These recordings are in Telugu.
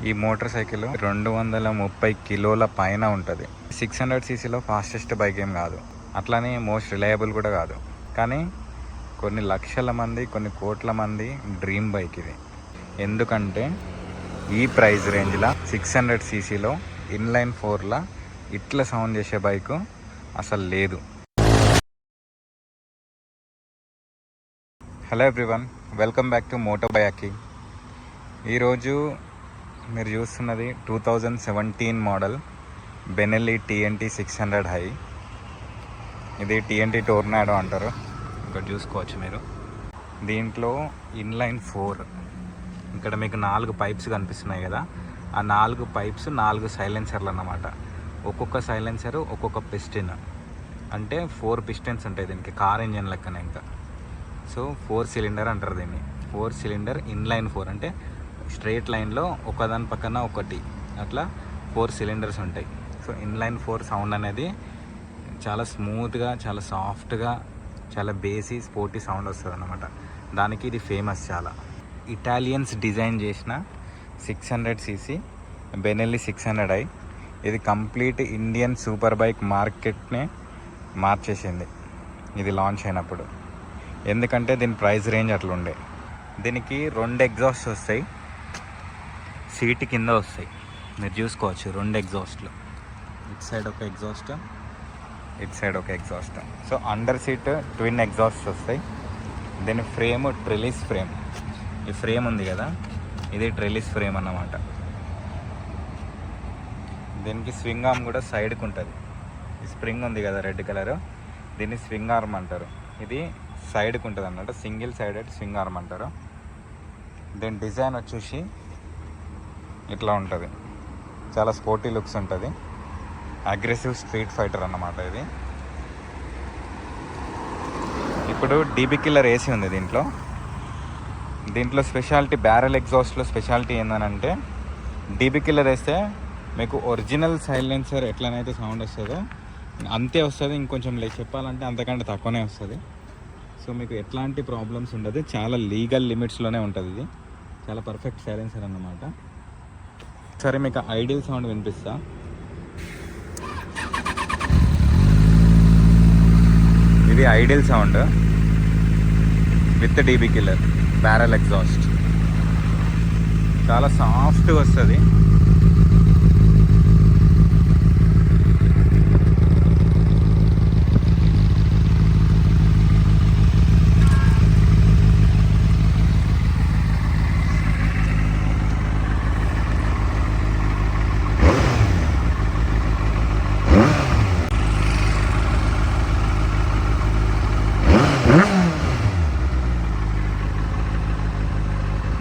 ఈ మోటార్ సైకిల్ 230 కిలోల పైన ఉంటుంది. 600 సీసీలో ఫాస్టెస్ట్ బైక్ ఏం కాదు, అట్లానే మోస్ట్ రిలయబుల్ కూడా కాదు. కానీ కొన్ని లక్షల మంది, కొన్ని కోట్ల మంది డ్రీమ్ బైక్ ఇది. ఎందుకంటే ఈ ప్రైస్ రేంజ్లో 600 సీసీలో ఇన్లైన్ 4లా ఇట్లా సౌండ్ చేసే బైకు అసలు లేదు. Hello everyone, welcome back to moto బయాకి. ఈరోజు మీరు చూస్తున్నది 2017 మోడల్ బెనెల్లీ TNT 600 హై. ఇది TNT టోర్నాడో అంటారు. ఇక్కడ చూసుకోవచ్చు మీరు. దీంట్లో ఇన్లైన్ 4, ఇక్కడ మీకు 4 పైప్స్ కనిపిస్తున్నాయి కదా, ఆ 4 పైప్స్ 4 సైలెన్సర్లు అన్నమాట. ఒక్కొక్క సైలెన్సర్ ఒక్కొక్క పిస్టన్, అంటే 4 పిస్టన్స్ ఉంటాయి దీనికి, కార్ ఇంజన్ లెక్కనే. ఇంకా సో 4 సిలిండర్ అంటారు దీన్ని. 4 సిలిండర్ ఇన్లైన్ 4 అంటే స్ట్రైట్ లైన్లో ఒకదాని పక్కన ఒకటి, అట్లా 4 సిలిండర్స్ ఉంటాయి. సో ఇన్లైన్ 4 సౌండ్ అనేది చాలా స్మూత్గా, చాలా సాఫ్ట్గా, చాలా బేసీ స్పోర్టీ సౌండ్ వస్తుంది అన్నమాట. దానికి ఇది ఫేమస్. చాలా ఇటాలియన్స్ డిజైన్ చేసిన 600 సీసీ బెనెల్లీ 600 ఐ. ఇది కంప్లీట్ ఇండియన్ సూపర్ బైక్ మార్కెట్నే మార్చేసింది ఇది లాంచ్ అయినప్పుడు. ఎందుకంటే దీని ప్రైస్ రేంజ్ అట్లా ఉండే. దీనికి 2 ఎగ్జాస్ట్ వస్తాయి, సీట్ కింద వస్తాయి. మీరు చూసుకోవచ్చు 2 ఎగ్జాస్ట్లు, ఇటు సైడ్ ఒక ఎగ్జాస్ట్, ఇటు సైడ్ ఒక exhaust. So under seat twin exhaust వస్తాయి. దీని ఫ్రేమ్ ట్రెలిస్ ఫ్రేమ్. ఈ ఫ్రేమ్ ఉంది కదా, ఇది ట్రెలిస్ ఫ్రేమ్ అన్నమాట. దీనికి స్వింగ్ ఆర్మ్ కూడా సైడ్కి ఉంటుంది. ఈ స్ప్రింగ్ ఉంది కదా రెడ్ కలర్, దీన్ని స్వింగ్ ఆర్మ్ అంటారు. ఇది సైడ్కి ఉంటుంది అన్నమాట, సింగిల్ సైడెడ్ స్వింగ్ ఆర్మ్ అంటారు. దీని డిజైన్ వచ్చేసి ఇట్లా ఉంటుంది, చాలా స్పోర్టీ లుక్స్ ఉంటుంది. అగ్రెసివ్ స్ట్రీట్ ఫైటర్ అన్నమాట ఇది. ఇప్పుడు డీబీ కిల్లర్ ఏసీ ఉంది దీంట్లో. దీంట్లో స్పెషాలిటీ, బ్యారెల్ ఎగ్జాస్ట్లో స్పెషాలిటీ ఏంటంటే డీబీ కిల్లర్ వేస్తే మీకు ఒరిజినల్ సైలెన్సర్ ఎట్లనైతే సౌండ్ వస్తుందో అంతే వస్తుంది. ఇంకొంచెం చెప్పాలంటే అంతకంటే తక్కువనే వస్తుంది. సో మీకు ఎట్లాంటి ప్రాబ్లమ్స్ ఉండదు, చాలా లీగల్ లిమిట్స్లోనే ఉంటుంది. ఇది చాలా పర్ఫెక్ట్ సైలెన్సర్ అన్నమాట. సరే మీకు ఐడియల్ సౌండ్ వినిపిస్తా. ఇది ideal sound with DB killer barrel exhaust. చాలా సాఫ్ట్గా వస్తుంది.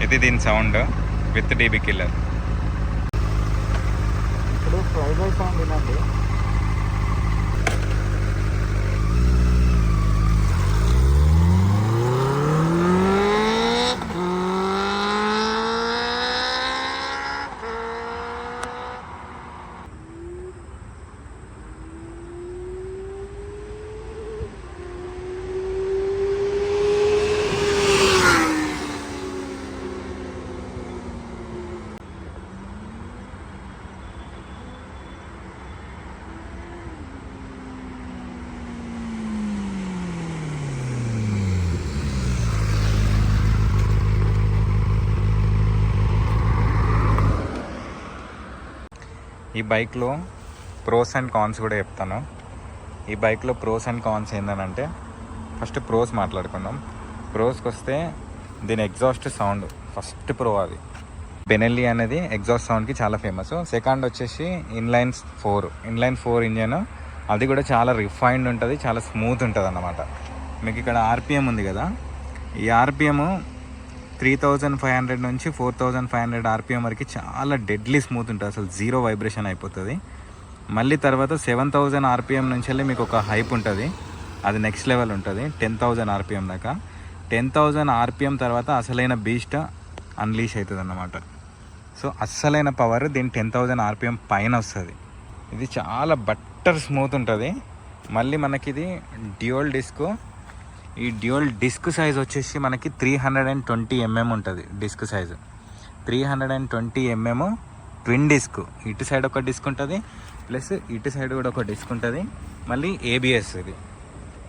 ఇది దీని సౌండ్ విత్ డీబీ కిల్లర్. ఇప్పుడు ఫ్రైడ్ రైస్ సౌండ్ వినండి. ఈ బైక్లో ప్రోస్ అండ్ కాన్స్ కూడా చెప్తాను. ఈ బైక్లో ప్రోస్ అండ్ కాన్స్ ఏంటంటే, ఫస్ట్ ప్రోస్ మాట్లాడుకుందాం. ప్రోస్కి వస్తే దీని ఎగ్జాస్ట్ సౌండ్ ఫస్ట్ ప్రో. అది బెనెల్లీ అనేది ఎగ్జాస్ట్ సౌండ్కి చాలా ఫేమస్. సెకండ్ వచ్చేసి ఇన్లైన్ 4 ఇంజన్. అది కూడా చాలా రిఫైన్డ్ ఉంటుంది, చాలా స్మూత్ ఉంటుంది అన్నమాట. మీకు ఇక్కడ ఆర్పిఎం ఉంది కదా, ఈ ఆర్పిఎం 3500 నుంచి 4500 ఆర్పిఎం వరకు చాలా డెడ్లీ స్మూత్ ఉంటుంది, అసలు జీరో వైబ్రేషన్ అయిపోతుంది. మళ్ళీ తర్వాత 7000 ఆర్పిఎం నుంచి వెళ్ళి మీకు ఒక హైప్ ఉంటుంది, అది నెక్స్ట్ లెవెల్ ఉంటుంది 10,000 ఆర్పిఎం దాకా. 10,000 ఆర్పిఎం తర్వాత అసలైన బీస్ట్ అన్లీష్ అవుతుంది అన్నమాట. సో అస్సలైన పవర్ దీని 10,000 ఆర్పిఎం పైన వస్తుంది. ఇది చాలా బట్టర్ స్మూత్ ఉంటుంది. మళ్ళీ మనకి ఇది డ్యూయల్ డిస్క్. ఈ డ్యూయల్ డిస్క్ సైజ్ వచ్చేసి మనకి 320 mm ఉంటుంది disc size. 320 mm twin disc, ఇటు సైడ్ ఒక డిస్క్ ఉంటుంది ప్లస్ ఇటు సైడ్ కూడా ఒక డిస్క్ ఉంటుంది. మళ్ళీ ఏబిఎస్, ఇది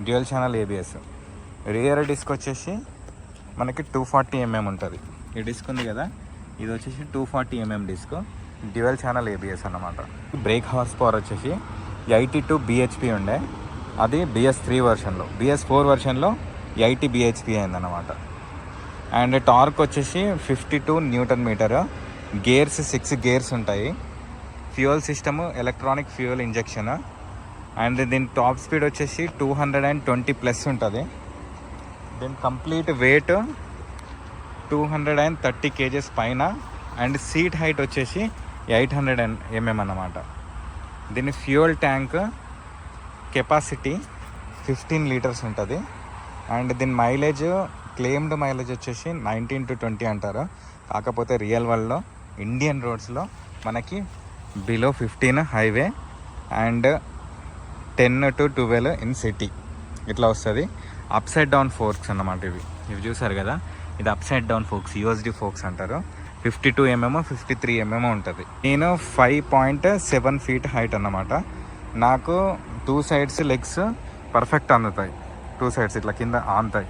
dual channel ABS. Rear disc వచ్చేసి మనకి 240mm ఉంటుంది. ఈ డిస్క్ ఉంది కదా, ఇది వచ్చేసి 240mm disc, dual channel ABS అన్నమాట. బ్రేక్ హార్స్ పవర్ వచ్చేసి 82 bhp ఉండే, అది BS3 వర్షన్లో. BS4 వర్షన్లో 80 bhp అయిందన్నమాట. అండ్ టార్క్ వచ్చేసి 52 Nm. గేర్స్ 6 గేర్స్ ఉంటాయి. Fuel system electronic fuel injection. And దీని టాప్ స్పీడ్ వచ్చేసి 220+ ఉంటుంది. దీని కంప్లీట్ వెయిట్ 230 kgs పైన. అండ్ సీట్ హైట్ వచ్చేసి 800 mm అన్నమాట. దీని ఫ్యూయల్ ట్యాంక్ కెపాసిటీ 15 లీటర్స్ ఉంటుంది. అండ్ దీని మైలేజ్, క్లెయిమ్డ్ మైలేజ్ వచ్చేసి 19 to 20 అంటారు. కాకపోతే రియల్ వరల్డ్లో ఇండియన్ రోడ్స్లో మనకి below 15 highway and 10 to 12 in city ఇట్లా వస్తుంది. అప్ సైడ్ డౌన్ ఫోర్క్స్ అన్నమాట. ఇవి చూసారు కదా, ఇది upside down forks, USD forks అంటారు. 52mm 53mm ఉంటుంది. నేను 5.7 feet హైట్ అన్నమాట. నాకు 2 sides లెగ్స్ పర్ఫెక్ట్ అందుతాయి, 2 sides ఇట్లా కింద ఆనుతాయి.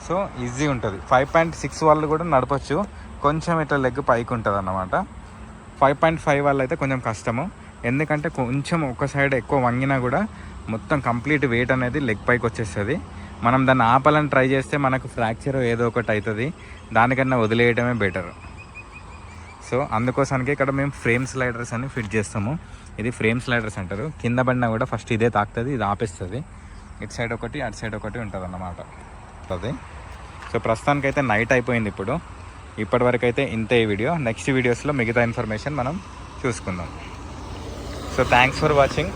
సో ఈజీ ఉంటుంది. 5.6 వాళ్ళు కూడా నడపచ్చు, కొంచెం ఇట్లా లెగ్ పైకి ఉంటుంది అన్నమాట. 5.5 వాళ్ళు అయితే కొంచెం కష్టము, ఎందుకంటే కొంచెం ఒక సైడ్ ఎక్కువ వంగినా కూడా మొత్తం కంప్లీట్ వెయిట్ అనేది లెగ్ పైకి వచ్చేస్తుంది. మనం దాన్ని ఆపాలని ట్రై చేస్తే మనకు ఫ్రాక్చర్ ఏదో ఒకటి అవుతుంది, దానికన్నా వదిలేయడమే బెటర్. సో అందుకోసానికి ఇక్కడ మేము ఫ్రేమ్ స్లైడర్స్ అని ఫిట్ చేస్తాము. ఇది ఫ్రేమ్ స్లైడర్స్ అంటారు. కింద పడినా కూడా ఫస్ట్ ఇదే తాకుతుంది, ఇది ఆపేస్తుంది. ఇటు సైడ్ ఒకటి అటు సైడ్ ఒకటి ఉంటుంది అన్నమాట అది. సో ప్రస్తుతానికైతే నైట్ అయిపోయింది. ఇప్పటివరకు అయితే ఇంతే ఈ వీడియో. నెక్స్ట్ వీడియోస్లో మిగతా ఇన్ఫర్మేషన్ మనం చూసుకుందాం. So thanks for watching.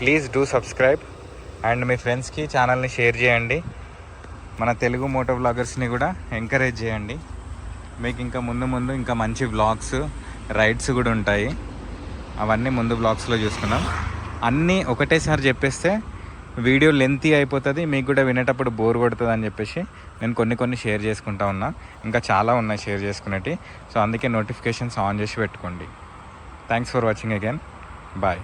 Please do subscribe and మీ ఫ్రెండ్స్కి ఛానల్ని షేర్ చేయండి. మన తెలుగు మోటో వ్లాగర్స్ని కూడా ఎంకరేజ్ చేయండి. మీకు ఇంకా ముందు ఇంకా మంచి వ్లాగ్స్, రైడ్స్ కూడా ఉంటాయి. అవన్నీ ముందు వ్లాగ్స్లో చూసుకున్నాం. అన్నీ ఒకటేసారి చెప్పేస్తే వీడియో లెంతీ అయిపోతుంది, మీకు కూడా వినేటప్పుడు బోర్ కొడుతుంది అని చెప్పేసి నేను కొన్ని షేర్ చేసుకుంటా ఉన్నా. ఇంకా చాలా ఉన్నాయి షేర్ చేసుకునేవి. సో అందుకే నోటిఫికేషన్స్ ఆన్ చేసి పెట్టుకోండి. Thanks for watching again. Bye.